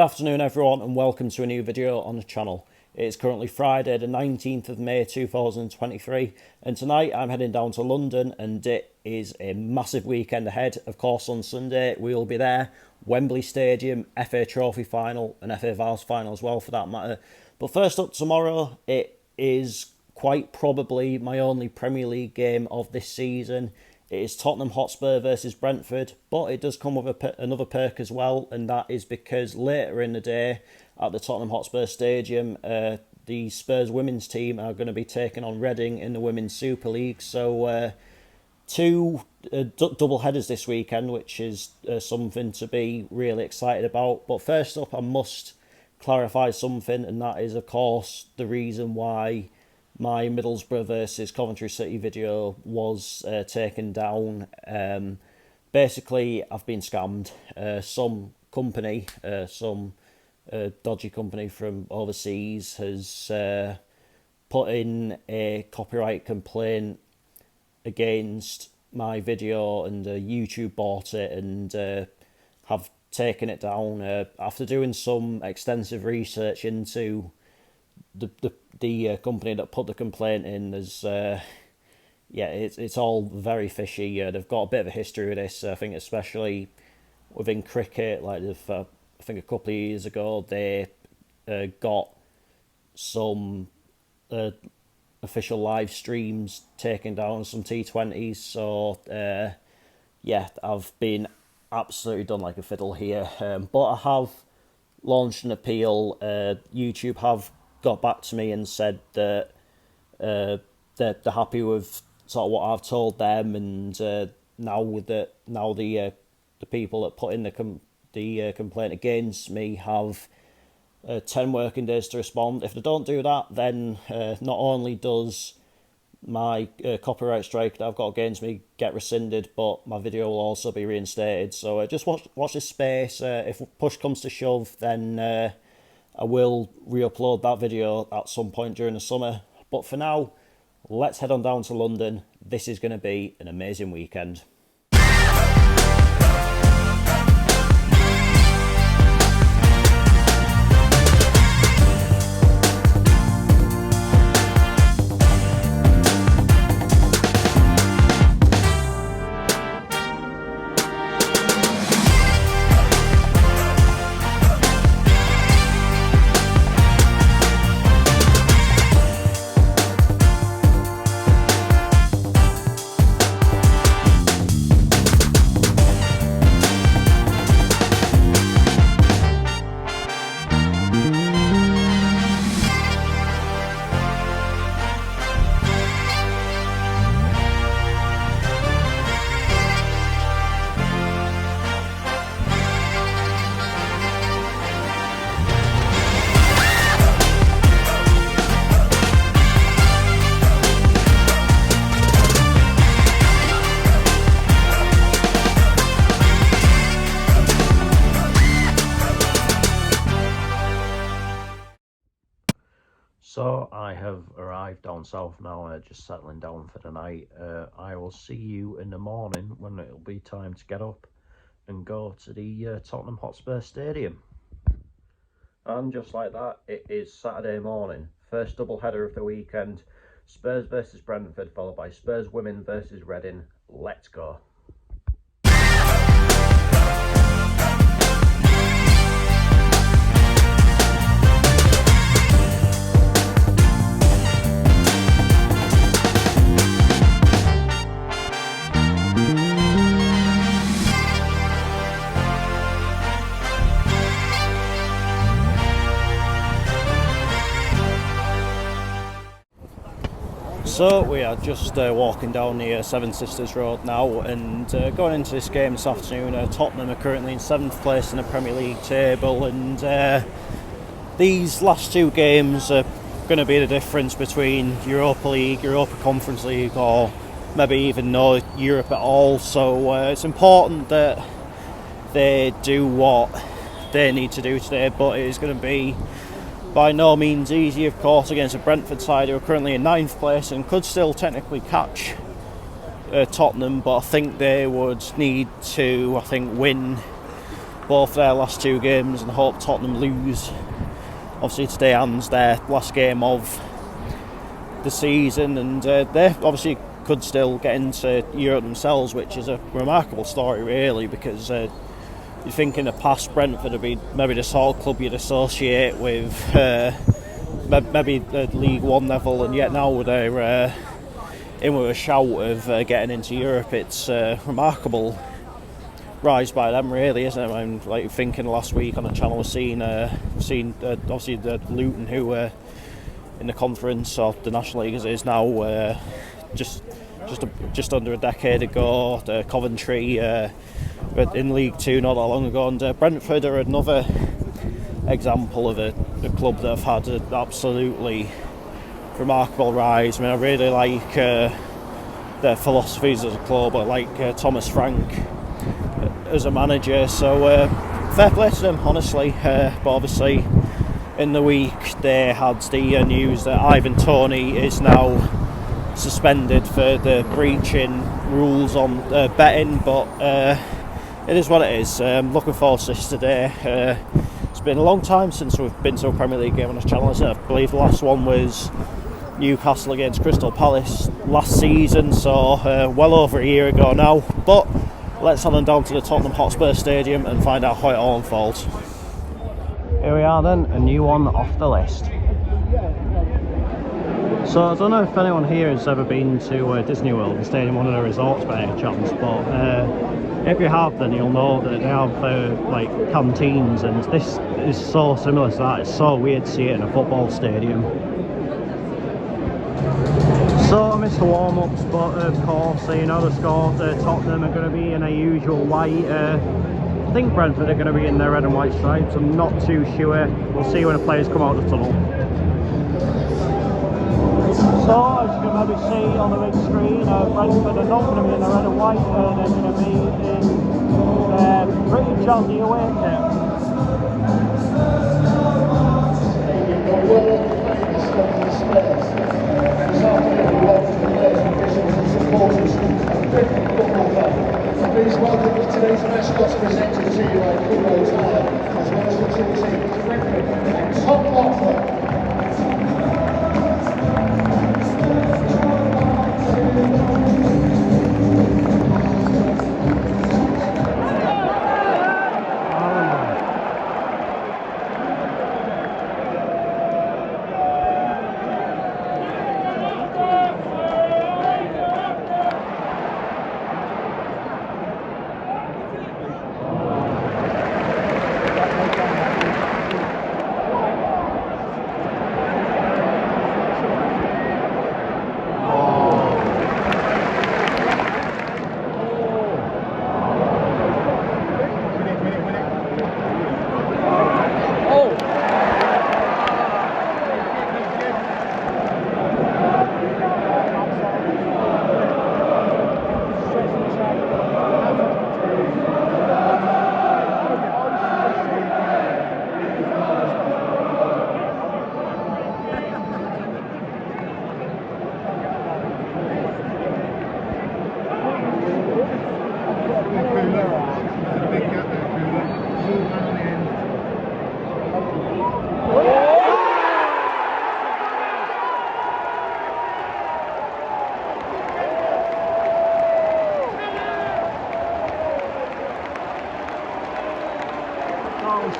afternoon everyone and welcome to a new video on the channel. It's currently Friday the 19th of May 2023 and tonight I'm heading down to London and it is a massive weekend ahead. Of course on Sunday we'll be there, Wembley Stadium, FA Trophy final and FA Vals final as well for that matter. But first up tomorrow, it is quite probably my only Premier League game of this season. It is Tottenham Hotspur versus Brentford, but it does come with another perk as well, and that is because later in the day at the Tottenham Hotspur Stadium, the Spurs women's team are going to be taking on Reading in the Women's Super League. So two double headers this weekend, which is something to be really excited about. But first up, I must clarify something, and that is, of course, the reason why my Middlesbrough versus Coventry City video was taken down. Basically, I've been scammed. Some company, some dodgy company from overseas has put in a copyright complaint against my video, and YouTube bought it and have taken it down after doing some extensive research into the company that put the complaint in. There's it's all very fishy. They've got a bit of a history with this. I think especially within cricket, like I think a couple of years ago they got some official live streams taken down, some T20s. So I've been absolutely done like a fiddle here. But I have launched an appeal. YouTube have got back to me and said that they're happy with sort of what I've told them, and now the people that put in the complaint against me have 10 working days to respond. If they don't do that, then not only does my copyright strike that I've got against me get rescinded, but my video will also be reinstated. So just watch this space. If push comes to shove, then I will re-upload that video at some point during the summer. But for now, let's head on down to London. This is going to be an amazing weekend. So I have arrived down south now, just settling down for the night. I will see you in the morning when it'll be time to get up and go to the Tottenham Hotspur Stadium. And just like that, it is Saturday morning. First double header of the weekend. Spurs versus Brentford, followed by Spurs women versus Reading. Let's go. So we are just walking down the Seven Sisters Road now and going into this game this afternoon. Tottenham are currently in 7th place in the Premier League table, and these last two games are going to be the difference between Europa League, Europa Conference League, or maybe even no Europe at all. So it's important that they do what they need to do today, but it is going to be by no means easy, of course, against a Brentford side who are currently in 9th place and could still technically catch Tottenham, but I think they would need to, win both their last 2 games, and I hope Tottenham lose. Obviously today ends their last game of the season, and they obviously could still get into Europe themselves, which is a remarkable story really, because you think in the past Brentford would be maybe the sort of club you'd associate with maybe the League One level, and yet now they're in with a shout of getting into Europe. It's remarkable rise by them really, isn't it? I'm like thinking last week on the channel we've seen obviously the Luton, who were in the conference of the National League as it is now, just under a decade ago. The Coventry in League Two not that long ago, and Brentford are another example of a club that have had an absolutely remarkable rise. I mean, I really like their philosophies as a club. I like Thomas Frank as a manager, so fair play to them, honestly. But obviously in the week they had the news that Ivan Toney is now suspended for the breaching rules on betting, but it is what it is. Looking forward to this today. It's been a long time since we've been to a Premier League game on this channel, isn't it? I believe the last one was Newcastle against Crystal Palace last season, so well over a year ago now. But let's head on down to the Tottenham Hotspur Stadium and find out how it all unfolds. Here we are then, a new one off the list. So I don't know if anyone here has ever been to Disney World and stayed in one of the resorts by any chance, but if you have, then you'll know that they have like canteens, and this is so similar to that. It's so weird to see it in a football stadium. So I missed the warm-ups, but of course, you know the score. Tottenham are going to be in a usual white. I think Brentford are going to be in their red and white stripes. I'm not too sure. We'll see when the players come out of the tunnel. So as you can maybe see on the big screen, Brentford are not going to be in the red and white. They're going to be in pretty jazzy away kit. Please welcome today's mascots presented to you by Kubo Tyler, as well as the two teams, Brentford and Hotspur.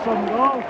Some goal.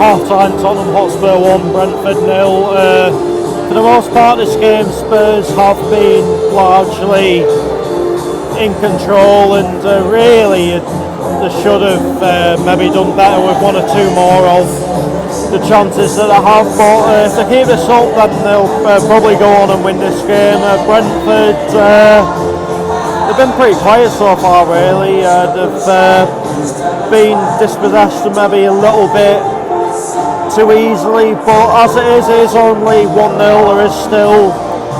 Half-time, Tottenham Hotspur 1, Brentford 0. For the most part of this game, Spurs have been largely in control, and really they should have maybe done better with one or two more of the chances that they have. But if they keep this up, then they'll probably go on and win this game. Brentford, they've been pretty quiet so far, really. They've been dispossessed maybe a little bit too easily, but as it is only 1-0. There is still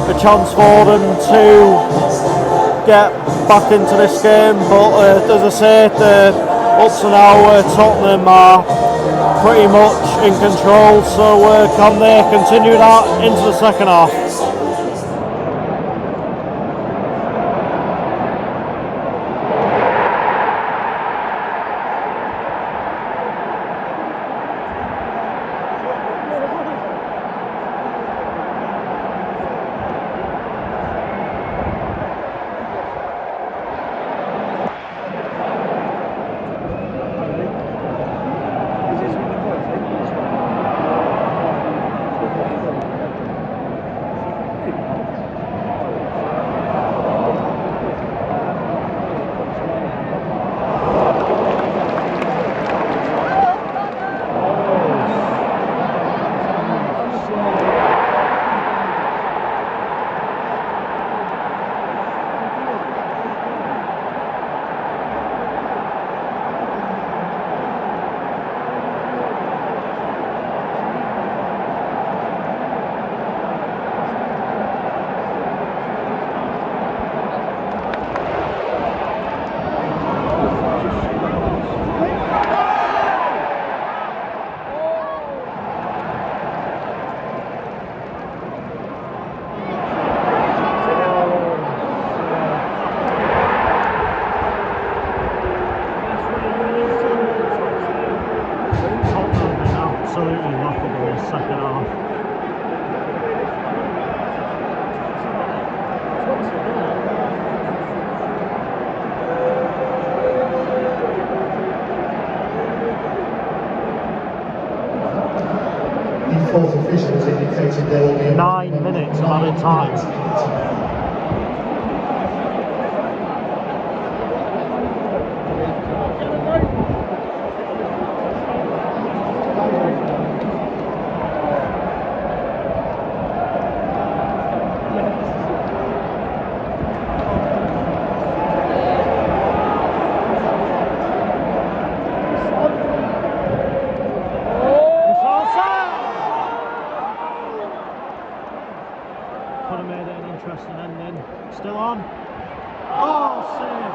a chance for them to get back into this game. But as I say, up to now, Tottenham are pretty much in control. So can they continue that into the second half? Absolutely laughable in the second half. The fourth official has indicated there will be 9 minutes of added time. Could have made it an interesting ending. Still on. Oh, save.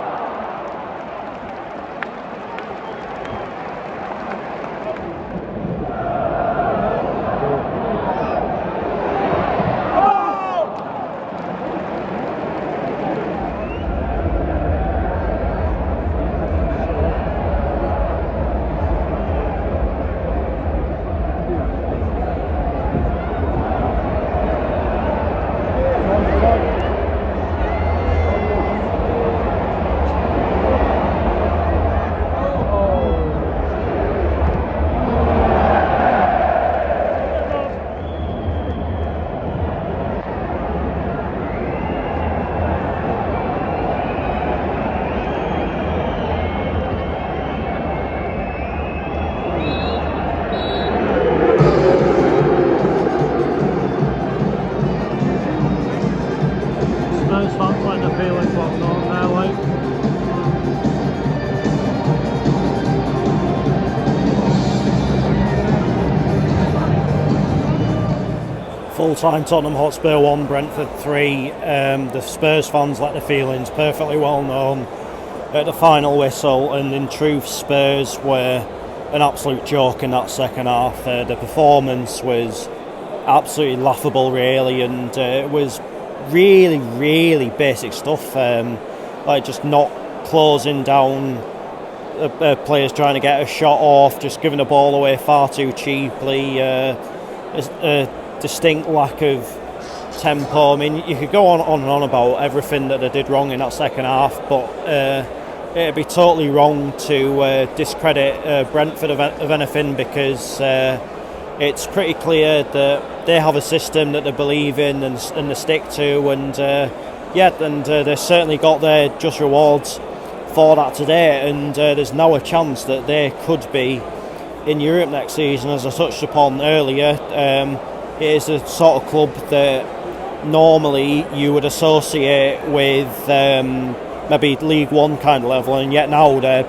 Spurs fans letting the feelings well known there, like. Full-time Tottenham Hotspur 1, Brentford 3. The Spurs fans let the feelings perfectly well known at the final whistle, and in truth Spurs were an absolute joke in that second half. The performance was absolutely laughable, really, and it was really basic stuff, like just not closing down players trying to get a shot off, just giving the ball away far too cheaply, a distinct lack of tempo. I mean, you could go on and on about everything that they did wrong in that second half, but it'd be totally wrong to discredit Brentford of anything, because it's pretty clear that they have a system that they believe in and they stick to, and they've certainly got their just rewards for that today, and there's now a chance that they could be in Europe next season. As I touched upon earlier, it is a sort of club that normally you would associate with maybe League One kind of level, and yet now they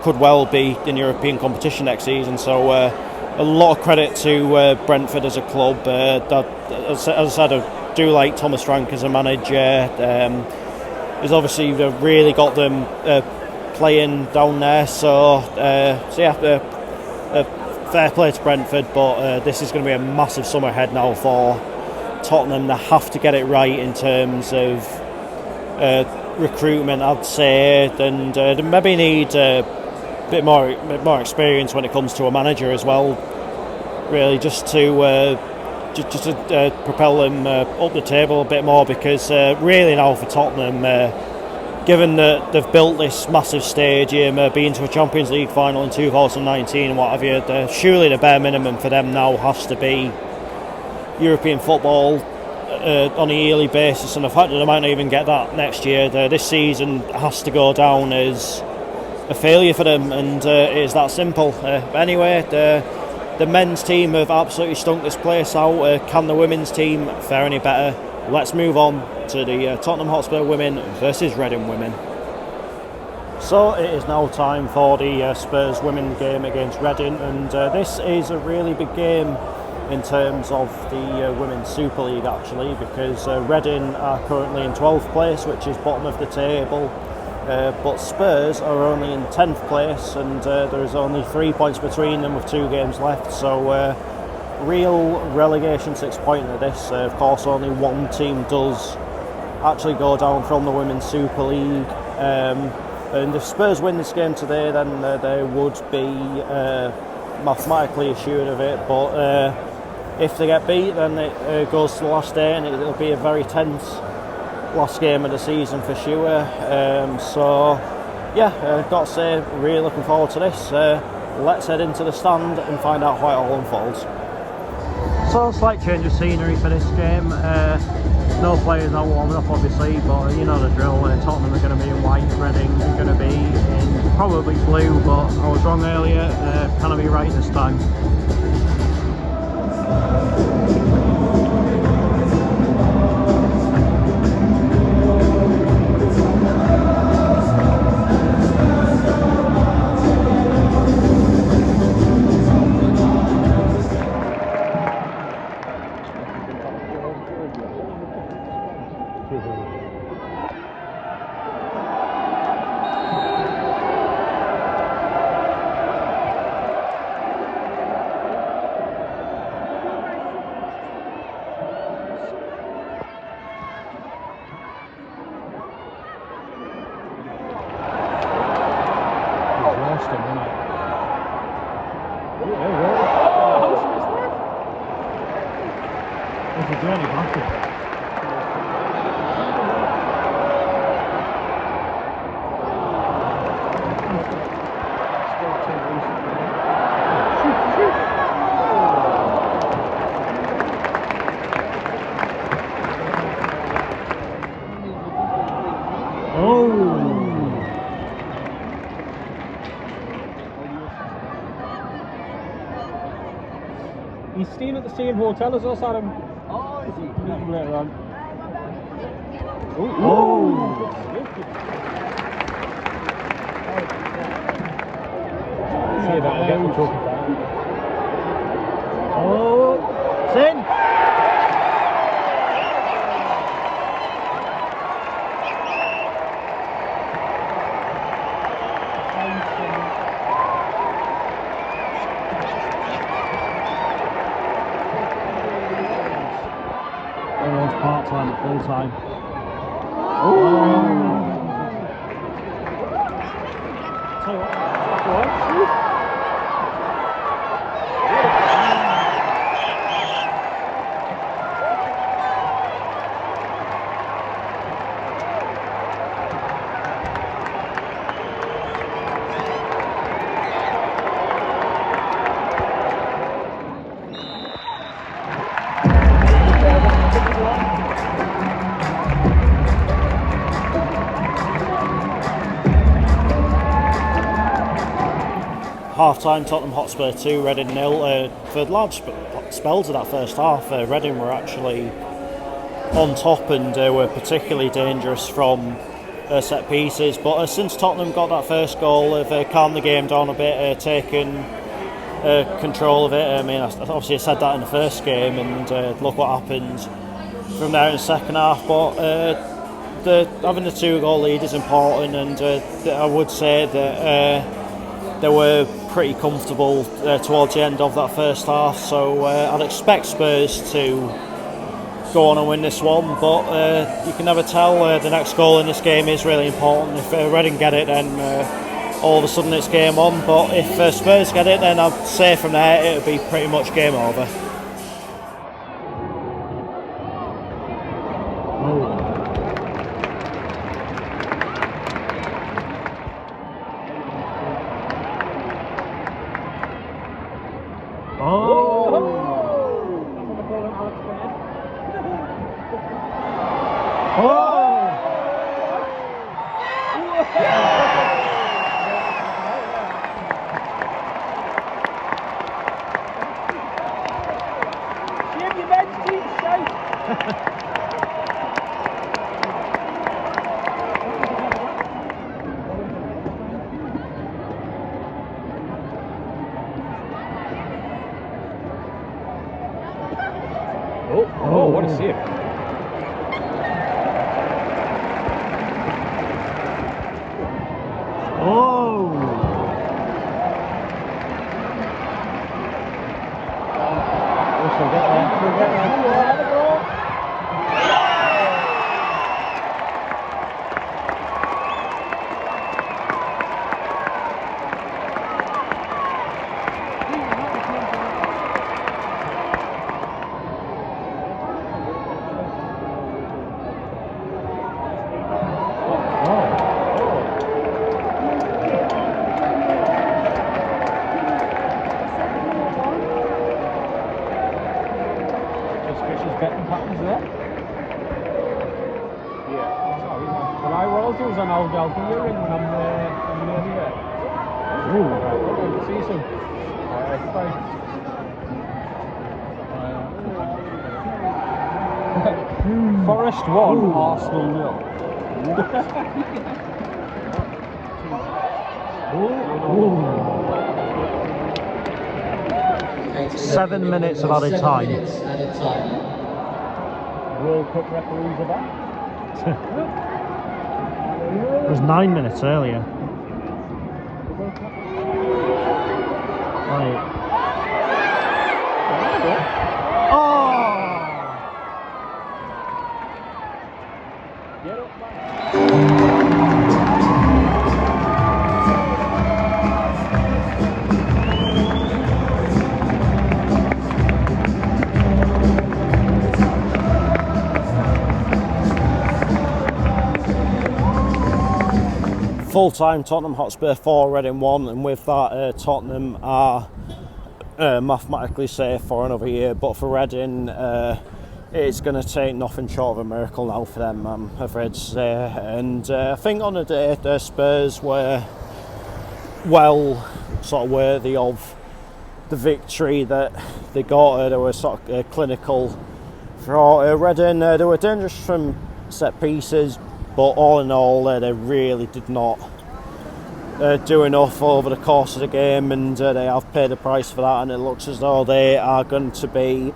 could well be in European competition next season. So a lot of credit to Brentford as a club. As I said, I do like Thomas Frank as a manager. He's obviously really got them playing down there. So fair play to Brentford, but this is going to be a massive summer ahead now for Tottenham. They have to get it right in terms of recruitment, I'd say, and they maybe need a bit more experience when it comes to a manager as well, really, just to propel them up the table a bit more, because really now for Tottenham, given that they've built this massive stadium, been to a Champions League final in 2019 and what have you, surely the bare minimum for them now has to be European football on a yearly basis, and the fact that they might not even get that next year, this season has to go down as a failure for them, and it is that simple. Anyway, the men's team have absolutely stunk this place out. Can the women's team fare any better? Let's move on to the Tottenham Hotspur women versus Reading women. So it is now time for the Spurs women game against Reading, and this is a really big game in terms of the Women's Super League, actually, because Reading are currently in 12th place, which is bottom of the table, but Spurs are only in 10th place, and there is only 3 points between them with 2 games left, so real relegation 6-pointer this. Of course, only one team does actually go down from the Women's Super League, and if Spurs win this game today, then they would be mathematically assured of it, but if they get beat, then it goes to the last day, and it'll be a very tense last game of the season for sure. Got to say, really looking forward to this. Let's head into the stand and find out how it all unfolds. So, slight change of scenery for this game. No players now warming up, obviously, but you know the drill. Tottenham are going to be in white, Reading are going to be in probably blue, but I was wrong earlier. Can I be right this time? He's staying at the same hotel as us, Adam. Oh, is he? Later on. See that, we'll get the trophy back. Oh, it's in! Everyone's part-time at full-time. Tell you what, that's all right. half-time Tottenham Hotspur 2, Reading 0. For large spells of that first half, Reading were actually on top and were particularly dangerous from set pieces, but since Tottenham got that first goal, they've calmed the game down a bit, taken control of it. I mean, obviously I said that in the first game, and look what happened from there in the second half. But having the 2-goal lead is important, and I would say that they were pretty comfortable towards the end of that first half. So I'd expect Spurs to go on and win this one, but you can never tell. The next goal in this game is really important. If Reading get it, then all of a sudden it's game on, but if Spurs get it, then I'd say from there it'll be pretty much game over. Oh, what a save. Forest 1, Arsenal 0. 7 minutes of added time. World Cup referees are back. It was 9 minutes earlier. Right. Full-time Tottenham Hotspur 4, Reading 1, and with that Tottenham are mathematically safe for another year, but for Reading it's going to take nothing short of a miracle now for them, I'm afraid to say. And I think on the day the Spurs were well sort of worthy of the victory that they got. They were sort of clinical for Reading. They were dangerous from set pieces, but all in all, they really did not do enough over the course of the game, and they have paid the price for that, and it looks as though they are going to be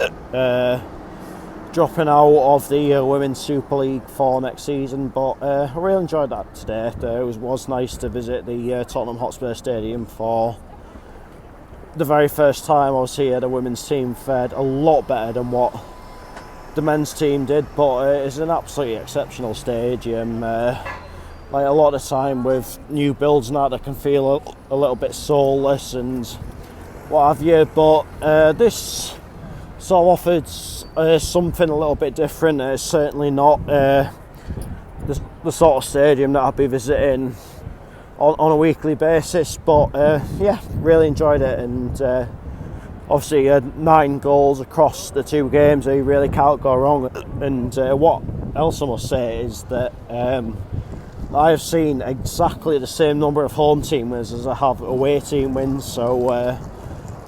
dropping out of the Women's Super League for next season. But I really enjoyed that today. It was nice to visit the Tottenham Hotspur Stadium for the very first time I was here. The women's team fared a lot better than what the men's team did, but it's an absolutely exceptional stadium. Like a lot of the time with new builds and that, they can feel a little bit soulless and what have you, but this sort of offered something a little bit different. It's certainly not the sort of stadium that I'd be visiting on a weekly basis, but yeah, really enjoyed it. And obviously 9 goals across the 2 games, so you really can't go wrong. And what else I must say is that I have seen exactly the same number of home team wins as I have away team wins, so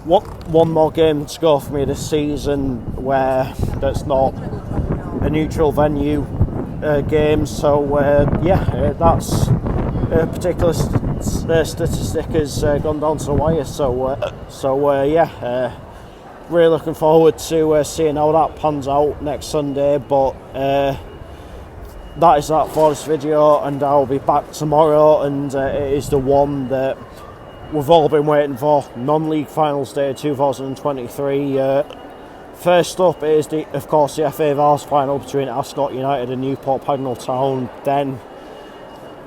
one more game to go for me this season where that's not a neutral venue game, so that's a particular statistic has gone down to the wire, really looking forward to seeing how that pans out next Sunday, but that is that for this video, and I'll be back tomorrow, and it is the one that we've all been waiting for, non-league finals day 2023. First up is of course the FA Vars final between Ascot United and Newport Pagnell Town. Then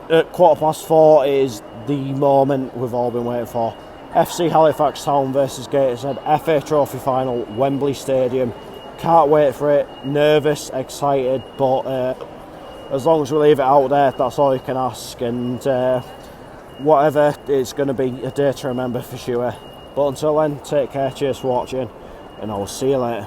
at 4:15 is the moment we've all been waiting for. FC Halifax Town versus Gateshead, FA Trophy final, Wembley Stadium. Can't wait for it, nervous, excited, but as long as we leave it out there, that's all you can ask, and whatever, it's going to be a day to remember for sure. But until then, take care, cheers for watching, and I will see you later.